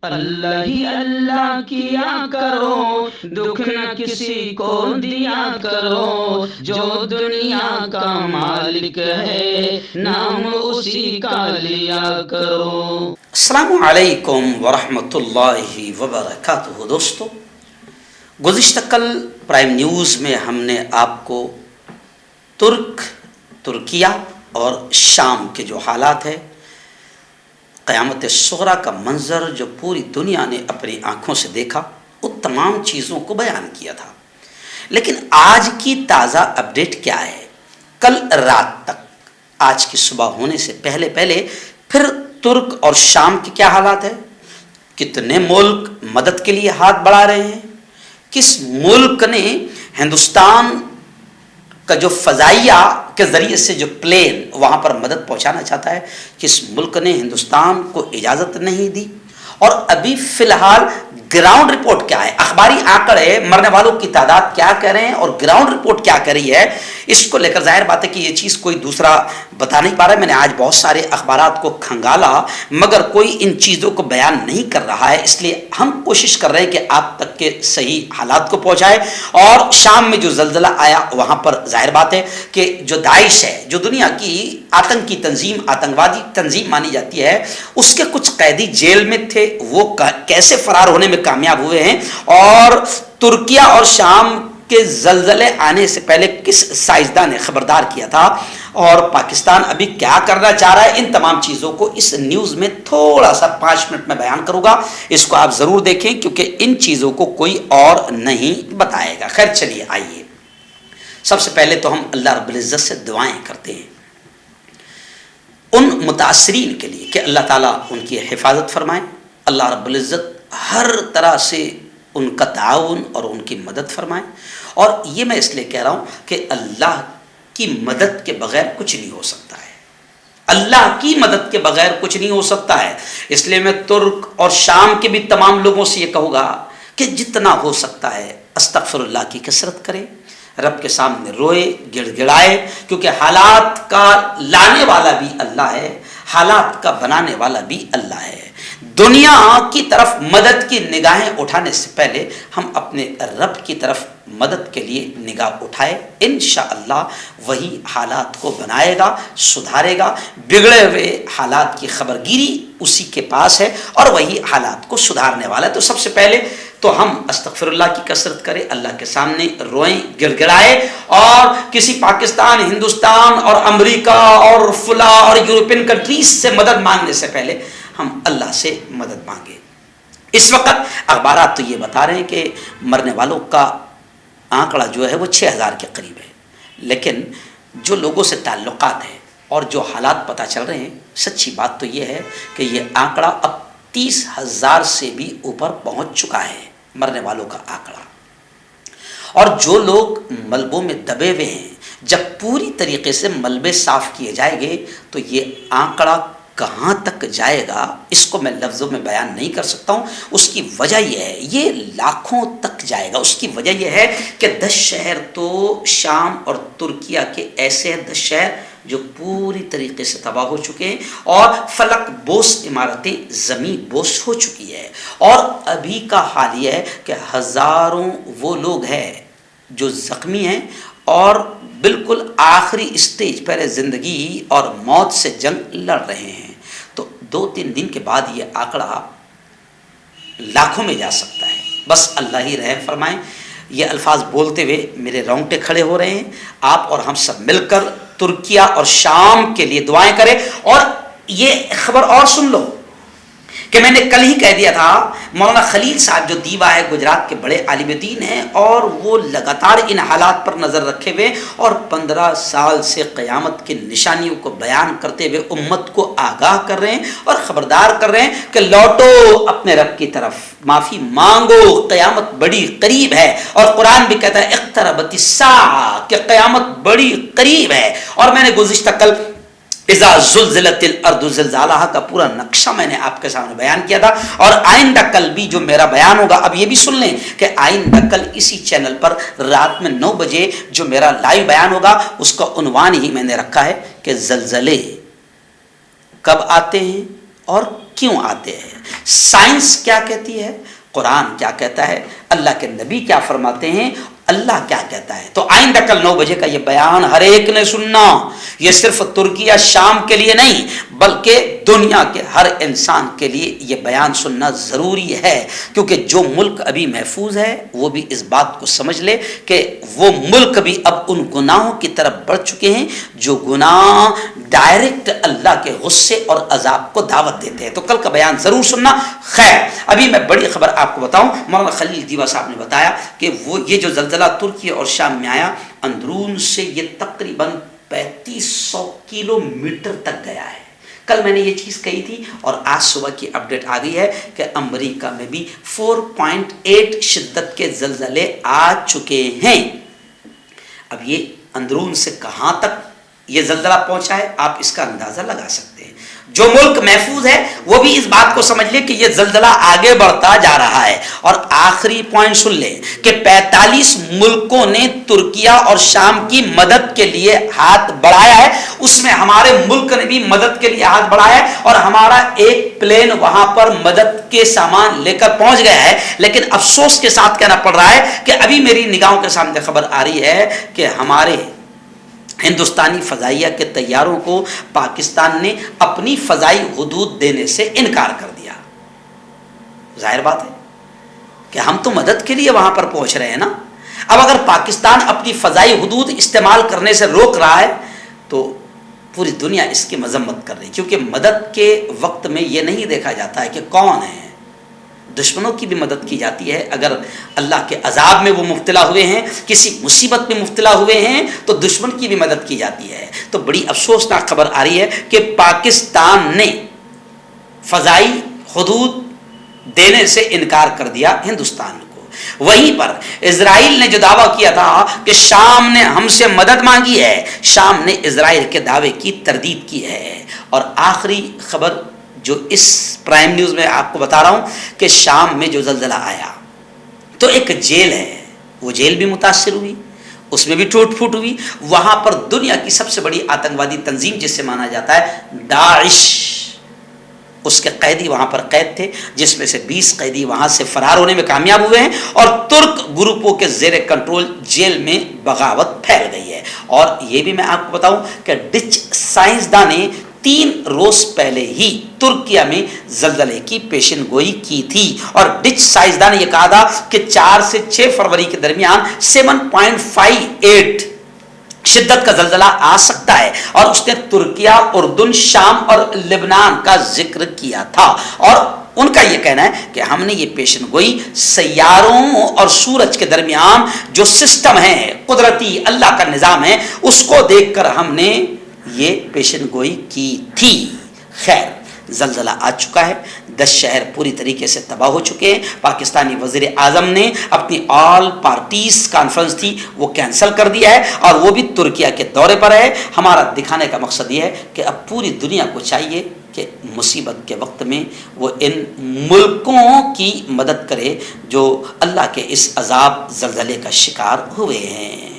اللہ ہی اللہ کیا کرو، دکھ نہ کسی کو دیا کرو، جو دنیا کا مالک ہے نام اسی کا لیا کرو۔ السلام علیکم ورحمۃ اللہ وبرکاتہ۔ دوستو، گزشتہ کل پرائم نیوز میں ہم نے آپ کو ترکیہ اور شام کے جو حالات ہیں، قیامت صغریٰ کا منظر جو پوری دنیا نے اپنی آنکھوں سے دیکھا، ان تمام چیزوں کو بیان کیا تھا۔ لیکن آج کی تازہ اپڈیٹ کیا ہے؟ کل رات تک، آج کی صبح ہونے سے پہلے پھر ترک اور شام کے کیا حالات ہیں؟ کتنے ملک مدد کے لیے ہاتھ بڑھا رہے ہیں؟ کس ملک نے ہندوستان کا جو فضائیہ کے ذریعے سے جو پلین وہاں پر مدد پہنچانا چاہتا ہے، کس ملک نے ہندوستان کو اجازت نہیں دی؟ اور ابھی فی الحال گراؤنڈ رپورٹ کیا ہے؟ اخباری آنکڑے مرنے والوں کی تعداد کیا کہہ رہے ہیں اور گراؤنڈ رپورٹ کیا کہہ رہی ہے؟ اس کو لے کر ظاہر بات ہے کہ یہ چیز کوئی دوسرا بتا نہیں پا رہا ہے۔ میں نے آج بہت سارے اخبارات کو کھنگالا، مگر کوئی ان چیزوں کو بیان نہیں کر رہا ہے۔ اس لیے ہم کوشش کر رہے ہیں کہ آپ تک کے صحیح حالات کو پہنچائے۔ اور شام میں جو زلزلہ آیا، وہاں پر ظاہر بات ہے کہ جو داعش ہے، جو دنیا کی آتنکی تنظیم، آتنکوادی تنظیم مانی جاتی ہے، اس کے کچھ قیدی جیل میں تھے، وہ کیسے فرار ہونے میں کامیاب ہوئے ہیں، اور ترکیہ اور شام کے زلزلے آنے سے پہلے کس سائنسداں نے خبردار کیا تھا، اور پاکستان ابھی کیا کرنا چاہ رہا ہے، ان تمام چیزوں کو اس نیوز میں تھوڑا سا 5 منٹ میں بیان کروں گا۔ اس کو آپ ضرور دیکھیں، کیونکہ ان چیزوں کو کوئی اور نہیں بتائے گا۔ خیر، چلیے آئیے، سب سے پہلے تو ہم اللہ رب العزت سے دعائیں کرتے ہیں ان متاثرین کے لیے کہ اللہ تعالیٰ ان کی حفاظت فرمائے، اللہ رب العزت ہر طرح سے ان کا تعاون اور ان کی مدد فرمائے۔ اور یہ میں اس لیے کہہ رہا ہوں کہ اللہ کی مدد کے بغیر کچھ نہیں ہو سکتا ہے، اللہ کی مدد کے بغیر کچھ نہیں ہو سکتا ہے۔ اس لیے میں ترک اور شام کے بھی تمام لوگوں سے یہ کہوں گا کہ جتنا ہو سکتا ہے استغفر اللہ کی کثرت کرے، رب کے سامنے روئے، گڑ گڑائے، کیونکہ حالات کا لانے والا بھی اللہ ہے، حالات کا بنانے والا بھی اللہ ہے۔ دنیا کی طرف مدد کی نگاہیں اٹھانے سے پہلے ہم اپنے رب کی طرف مدد کے لیے نگاہ اٹھائے، انشاءاللہ وہی حالات کو بنائے گا، سدھارے گا۔ بگڑے ہوئے حالات کی خبرگیری اسی کے پاس ہے اور وہی حالات کو سدھارنے والا ہے۔ تو سب سے پہلے تو ہم استغفر اللہ کی کثرت کریں، اللہ کے سامنے روئیں، گڑ گڑائے، اور کسی پاکستان، ہندوستان اور امریکہ اور فلاں اور یورپین کنٹریز سے مدد مانگنے سے پہلے ہم اللہ سے مدد مانگیں۔ اس وقت اخبارات تو یہ بتا رہے ہیں کہ مرنے والوں کا آنکڑا جو ہے وہ 6000 کے قریب ہے، لیکن جو لوگوں سے تعلقات ہیں اور جو حالات پتہ چل رہے ہیں، سچی بات تو یہ ہے کہ یہ آنکڑا اب 30,000 سے بھی اوپر پہنچ چکا ہے، مرنے والوں کا آنکڑا۔ اور جو لوگ ملبوں میں دبے ہوئے ہیں، جب پوری طریقے سے ملبے صاف کیے جائیں گے تو یہ آنکڑا کہاں تک جائے گا، اس کو میں لفظوں میں بیان نہیں کر سکتا ہوں۔ اس کی وجہ یہ ہے، یہ لاکھوں تک جائے گا۔ اس کی وجہ یہ ہے کہ 10 شہر تو شام اور ترکیہ کے ایسے ہیں، 10 شہر جو پوری طریقے سے تباہ ہو چکے ہیں، اور فلک بوس عمارتیں زمین بوس ہو چکی ہے۔ اور ابھی کا حال یہ ہے کہ ہزاروں وہ لوگ ہیں جو زخمی ہیں اور بالکل آخری اسٹیج پر زندگی اور موت سے جنگ لڑ رہے ہیں۔ تو 2-3 دن کے بعد یہ آنکڑا لاکھوں میں جا سکتا ہے۔ بس اللہ ہی رحم فرمائے۔ یہ الفاظ بولتے ہوئے میرے رونگٹے کھڑے ہو رہے ہیں۔ آپ اور ہم سب مل کر ترکیہ اور شام کے لیے دعائیں کریں۔ اور یہ خبر اور سن لو کہ میں نے کل ہی کہہ دیا تھا، مولانا خلیل صاحب جو دیوا ہے، گجرات کے بڑے عالم دین ہیں، اور وہ لگاتار ان حالات پر نظر رکھے ہوئے اور 15 سال سے قیامت کی نشانیوں کو بیان کرتے ہوئے امت کو آگاہ کر رہے ہیں اور خبردار کر رہے ہیں کہ لوٹو اپنے رب کی طرف، معافی مانگو، قیامت بڑی قریب ہے۔ اور قرآن بھی کہتا ہے اقتربت الساعہ، کہ قیامت بڑی قریب ہے۔ اور میں نے گزشتہ کل اذا زلزلت الارض زلزالہا کا پورا نقشہ میں نے آپ کے سامنے بیان کیا تھا، اور آئندہ کل بھی جو میرا بیان ہوگا، اب یہ بھی سن لیں کہ آئندہ کل اسی چینل پر رات میں 9 بجے جو میرا لائیو بیان ہوگا، اس کا عنوان ہی میں نے رکھا ہے کہ زلزلے کب آتے ہیں اور کیوں آتے ہیں، سائنس کیا کہتی ہے، قرآن کیا کہتا ہے، اللہ کے نبی کیا فرماتے ہیں، اللہ کیا کہتا ہے۔ تو آئندہ کل 9 بجے کا یہ بیان ہر ایک نے سننا، یہ صرف ترکی یا شام کے لیے نہیں بلکہ دنیا کے ہر انسان کے لیے یہ بیان سننا ضروری ہے، کیونکہ جو ملک ابھی محفوظ ہے وہ بھی اس بات کو سمجھ لے کہ وہ ملک بھی اب ان گناہوں کی طرف بڑھ چکے ہیں جو گناہ ڈائریکٹ اللہ کے غصے اور عذاب کو دعوت دیتے ہیں۔ تو کل کا بیان ضرور سننا۔ خیر، ابھی میں بڑی خبر آپ کو بتاؤں، مولانا خلیل دیوا صاحب نے بتایا کہ وہ یہ جو زلزلہ ترکی اور شام میں آیا، اندرون سے یہ تقریباً 3500 کلومیٹر تک گیا ہے۔ کل میں نے یہ چیز کہی تھی اور آج صبح کی اپڈیٹ آ گئی ہے کہ امریکہ میں بھی 4.8 شدت کے زلزلے آ چکے ہیں۔ اب یہ اندرون سے کہاں تک یہ زلزلہ پہنچا ہے آپ اس کا اندازہ لگا سکتے ہیں۔ جو ملک محفوظ ہے وہ بھی اس بات کو سمجھ لے کہ یہ زلزلہ آگے بڑھتا جا رہا ہے۔ اور آخری پوائنٹ سن لیں کہ 45 ملکوں نے ترکیہ اور شام کی مدد کے لیے ہاتھ بڑھایا ہے، اس میں ہمارے ملک نے بھی مدد کے لیے ہاتھ بڑھایا ہے اور ہمارا ایک پلین وہاں پر مدد کے سامان لے کر پہنچ گیا ہے۔ لیکن افسوس کے ساتھ کہنا پڑ رہا ہے کہ ابھی میری نگاہوں کے سامنے خبر آ رہی ہے کہ ہمارے ہندوستانی فضائیہ کے طیاروں کو پاکستان نے اپنی فضائی حدود دینے سے انکار کر دیا۔ ظاہر بات ہے کہ ہم تو مدد کے لیے وہاں پر پہنچ رہے ہیں نا۔ اب اگر پاکستان اپنی فضائی حدود استعمال کرنے سے روک رہا ہے تو پوری دنیا اس کی مذمت کر رہی ہے، کیونکہ مدد کے وقت میں یہ نہیں دیکھا جاتا ہے کہ کون ہے، دشمنوں کی بھی مدد کی جاتی ہے۔ اگر اللہ کے عذاب میں وہ مبتلا ہوئے ہیں، کسی مصیبت میں مبتلا ہوئے ہیں تو دشمن کی بھی مدد کی جاتی ہے۔ تو بڑی افسوسناک خبر آ رہی ہے کہ پاکستان نے فضائی حدود دینے سے انکار کر دیا ہندوستان کو۔ وہیں پر اسرائیل نے جو دعویٰ کیا تھا کہ شام نے ہم سے مدد مانگی ہے، شام نے اسرائیل کے دعوے کی تردید کی ہے۔ اور آخری خبر جو اس پرائم نیوز میں آپ کو بتا رہا ہوں کہ شام میں جو زلزلہ آیا تو ایک جیل ہے، وہ جیل بھی متاثر ہوئی، اس میں بھی ٹوٹ پھوٹ ہوئی۔ وہاں پر دنیا کی سب سے بڑی آتنکوادی تنظیم جس سے مانا جاتا ہے داعش، اس کے قیدی وہاں پر قید تھے، جس میں سے 20 قیدی وہاں سے فرار ہونے میں کامیاب ہوئے ہیں اور ترک گروپوں کے زیر کنٹرول جیل میں بغاوت پھیل گئی ہے۔ اور یہ بھی میں آپ کو بتاؤں کہ ڈچ سائنسداں نے 3 روز پہلے ہی ترکیہ میں زلزلے کی پیشن گوئی کی تھی اور ڈچ سائنسداں نے یہ کہا تھا کہ 4 سے 6 فروری کے درمیان 7.58 شدت کا زلزلہ آ سکتا ہے، اور اس نے ترکیہ، اردن، شام اور لبنان کا ذکر کیا تھا۔ اور ان کا یہ کہنا ہے کہ ہم نے یہ پیشن گوئی سیاروں اور سورج کے درمیان جو سسٹم ہے، قدرتی اللہ کا نظام ہے، اس کو دیکھ کر ہم نے یہ پیشن گوئی کی تھی۔ خیر، زلزلہ آ چکا ہے، 10 شہر پوری طریقے سے تباہ ہو چکے ہیں۔ پاکستانی وزیر اعظم نے اپنی آل پارٹیز کانفرنس تھی وہ کینسل کر دیا ہے اور وہ بھی ترکیہ کے دورے پر ہے۔ ہمارا دکھانے کا مقصد یہ ہے کہ اب پوری دنیا کو چاہیے کہ مصیبت کے وقت میں وہ ان ملکوں کی مدد کرے جو اللہ کے اس عذاب زلزلے کا شکار ہوئے ہیں۔